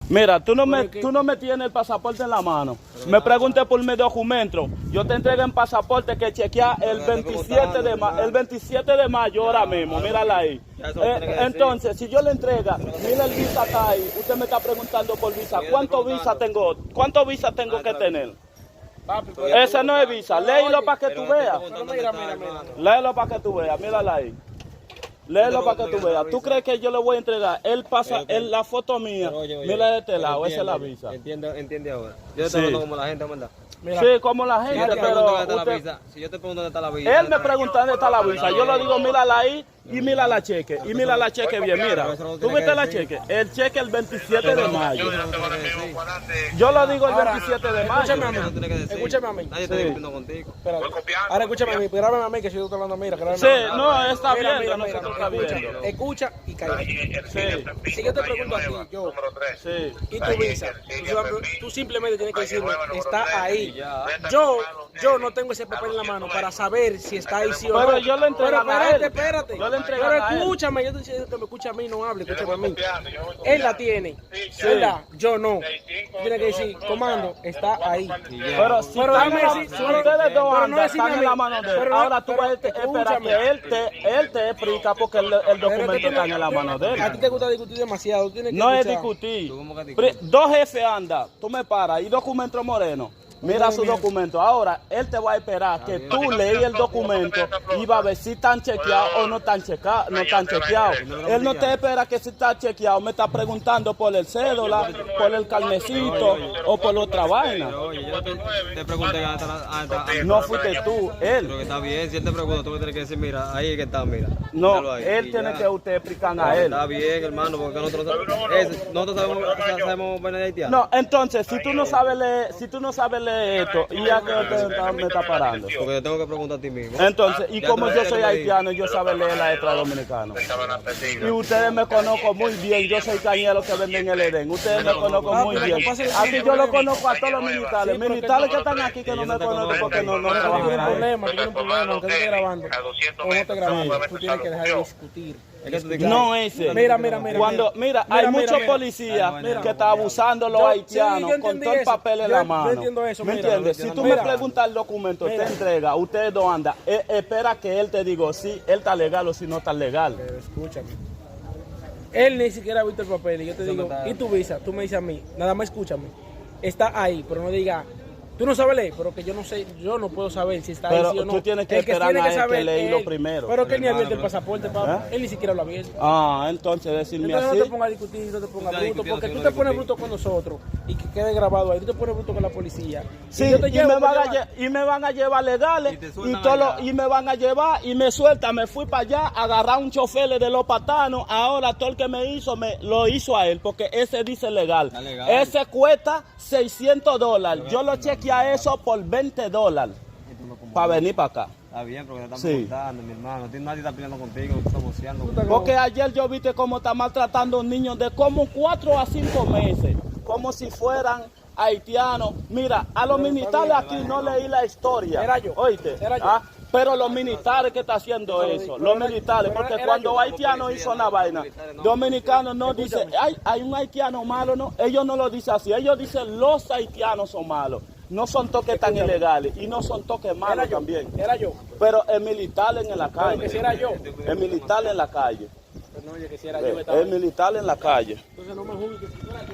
Mira, tú no me tienes el pasaporte en la mano. Me pregunté por mi documento. Yo te entregué un pasaporte que chequea el 27 de mayo ahora mismo. Mírala ahí. Entonces, si yo le entrega, mira el visa está ahí. Usted me está preguntando por visa. ¿Cuánto visa tengo? ¿Cuánto visa tengo que tener? Ese no es visa. Léelo para que tú veas. Léelo para que tú veas. Mírala ahí. Léelo para que tú veas. ¿Tú crees que yo le voy a entregar? Él pasa, la foto mía, mira de este lado, esa es la visa. Entiende ahora. Yo te pregunto como la gente, ¿verdad? Mira, sí, como la gente, pero si yo te pregunto dónde está la visa. Él me pregunta dónde está la visa. Yo le digo, mírala ahí y mira la cheque. Y mira la cheque bien, mira. ¿Tú viste la cheque? El cheque el 27 de mayo. Yo lo digo el 27 de mayo. Escúchame a mí. Nadie está discutiendo contigo. Ahora escúchame a mí, grábame a mí que si tú estás hablando, mira. Sí, no, está bien, nosotros está bien. Escucha y calla. Sí. Si yo te pregunto a ti, yo, Sí. y tu visa, tú simplemente tienes que decirme, está ahí. Yo no tengo ese papel en la mano para saber si está ahí sí o no. Pero yo le entregué a él. Espérate. Yo le entregué Pero a él. escúchame, yo te estoy diciendo que me escucha a mí, no hable, escúchame a mí. Él la tiene, ¿verdad? Yo no. Tiene que decir, comando, está ahí. Pero si ustedes dos andan, están en la mano de él. Ahora tú vas a esperar que él te explica porque el documento está en la mano de él. A ti te gusta discutir demasiado. No es discutir. Dos jefes andan, tú me paras, y documento moreno. Mira su documento. Ahora, él te va a esperar que tú leí el documento y va a ver si están chequeados o no están chequeados. Él no te espera que si está chequeado. Me está preguntando por el cédula, por el carnecito o por otra vaina. Oye, yo te pregunté No fuiste tú, él. Pero que está bien, si él te pregunta, tú me tienes que decir, mira, ahí es que está, mira. No, él tiene que usted explicar a él. Está bien, hermano, porque nosotros sabemos vaina de haitiano. No, entonces, si tú no sabes leer esto, ¿y a qué usted me está parando? Porque yo tengo que preguntar a ti mismo. Entonces, y como yo soy haitiano, yo sabe leer la letra dominicana. Y ustedes me conocen muy bien, yo soy cañero que venden el Edén. Ustedes me conocen muy bien. Aquí yo lo conozco a todos los militares. Militares que están aquí que no me conocen porque no trabajan. Tiene un problema, aunque tú estés grabando. O no te grabando, tú tienes que dejar de discutir. No ese. Mira, hay muchos policías que están abusando a los haitianos con todo el papel en la mano. ¿Me entiendes? Si tú me preguntas el documento, te entrega, ustedes dos andan, espera que él te diga si él está legal o si no está legal. Pero escúchame. Él ni siquiera ha visto el papel y yo te digo, ¿y tu visa? Tú me dices a mí, nada más escúchame. Está ahí, pero no diga, tú no sabes leer, pero que yo no sé, yo no puedo saber si está ahí sí o no. Pero tú tienes que esperar a él que leerlo primero. Pero que él ni ha abierto el pasaporte, papá. Él ni siquiera lo ha abierto. Entonces decirme Entonces así. no te pongas a discutir, no te pongas bruto, porque tú te pones bruto con nosotros y que quede grabado ahí, tú te pones bruto con la policía. Sí, y me van a llevar legales y me van a llevar y me sueltan. Me fui para allá a agarrar un chofer de los patanos. Ahora todo el que me hizo, lo hizo a él, porque ese dice legal. Ese cuesta $600. Yo lo chequeé a eso por $20 para venir para acá. Está bien, porque te están preguntando, mi hermano. Nadie está peleando contigo, no estamos boceando. Porque ayer yo viste cómo está maltratando a un niño de como 4 a 5 meses, como si fueran haitianos. Mira, a los militares aquí no leí la historia. Era yo. ¿Oíste? Pero los militares que están haciendo eso, los militares, porque cuando haitianos hizo una vaina, dominicanos no dicen, hay un haitiano malo, no, ellos no lo dicen así, ellos dicen los haitianos son malos. No son toques tan ilegales y no son toques malos también. Era yo. Pero el militar en la calle. Que si era yo. El militar en la calle. No, oye, que si era yo. El militar en la calle. Entonces no me juzgues, que si era yo.